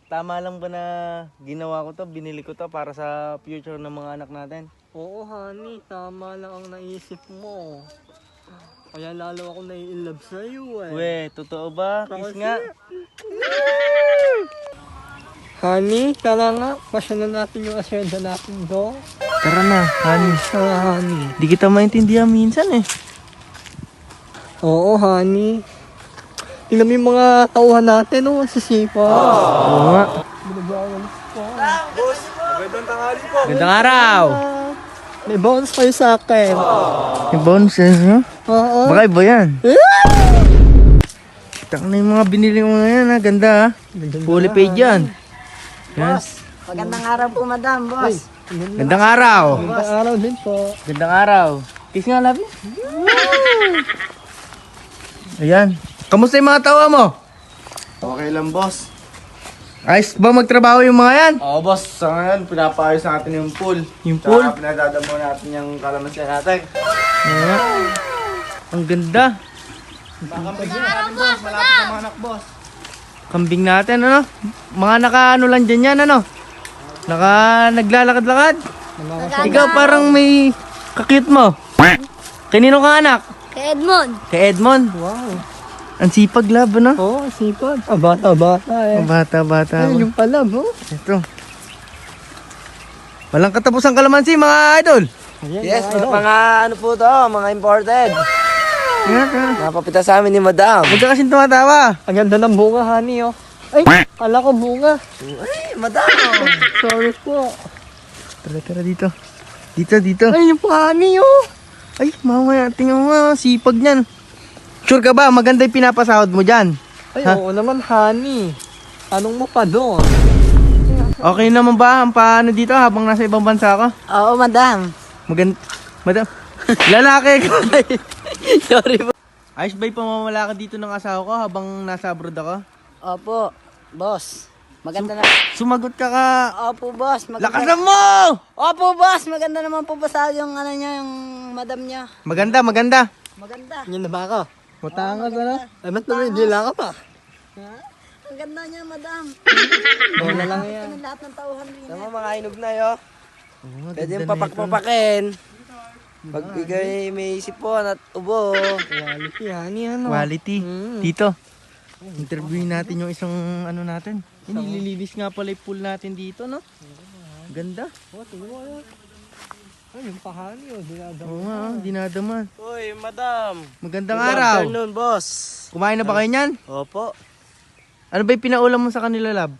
tama lang ba na ginawa ko to, binili ko to para sa future ng mga anak natin? Oo, honey. Tama lang ang naisip mo. Kaya lalo ako nai-inlove sa'yo eh. We, totoo ba? Kiss nga. Honey, tara nga. Pasyalan natin yung asyenda natin do. Tara na, honey. Honey. Di kita maintindihan minsan eh. Oo, honey. Tingnan mo yung mga tauhan natin, oh. Sisipa. Oo nga. Gandang araw. May bonus kayo sa akin. Yung bonuses, no? Oo. Baka iba yan. Taka na yung mga binili mo na yan, ha? Ganda, ha? Fully paid yan. Yes. Magandang araw po, madam, boss. Gandang araw. Magandang araw din po. Gandang araw. Kiss nga, labi. Ayan. Kamusta yung mga tawa mo? Okay lang, boss. Ayos ba magtrabaho yung mga yan? Oo, boss. Sa ngayon, pinapaayos natin yung pool. Yung pool? Tsaka pinadadamo natin yung kalamansi natin. Ayan. Ang ganda. Malapit na mga anak, boss. Kambing natin, ano? Mga naka-ano lang dyan yan, ano? Naglalakad-lakad. Ikaw parang may kakit mo. Kanino ka anak? Kay Edmond. Kay Edmond. Wow. Ang sipag, lab, ano? Oo, sipag. Ah, bata-bata eh. Ang bata-bata. Ayun yung pala, oh. Ito. Walang katapusang kalamansi, mga idol. Ayan, Yes, mga idol. mga ano po to, mga imported. Ayan. Napapita sa amin ni Madam. Huwag ka kasing tumatawa. Ang ganda ng bunga, honey, oh. Ay, kala ko bunga. Ay, Madam! Sorry po. Tara dito. Dito. Ay, yung honey, oh. Ay, mamaya, tingnan mo, sipag niyan. Sure ka ba? Maganda yung pinapasahod mo dyan. Ay, Ha? oo naman, honey. Anong mo pa doon? Okay naman ba ang paano dito habang nasa ibang bansa ka? Oo, madam. Madam, lalaki ka. Sorry po. Ayos ba yung pamamala ka dito ng asawa ko habang nasa abroad ako? Opo, boss. Maganda na. Sumagot ka ka. Opo, boss. Lakas na mo! Opo, boss. Maganda naman po ba sa yung ano niya, yung madam niya. Maganda. Maganda. Yan na ba ako? Matangas, ano? Ay, ba't naman hindi lang ka pa? Ang ganda niya, madam. Bola lang yan. Kami lahat ng tauhan rin. Tama mga inog na yo. Pwede yung papak-papakin. Pag ikay may sipon at ubo. Quality, honey, ano? Quality. Dito. Interviewin natin yung isang ano natin. Nililinis nga pala yung pool natin dito, no? Ganda. Oh, tingnan mo yan. Ay, yung pahani, oh. Dinadama. Oo nga, dinadaman. Uy, Madam. Magandang Good araw. afternoon, boss. Kumain na ba kayo niyan? Opo. Ano ba yung pinaulam mo sa kanila, lab?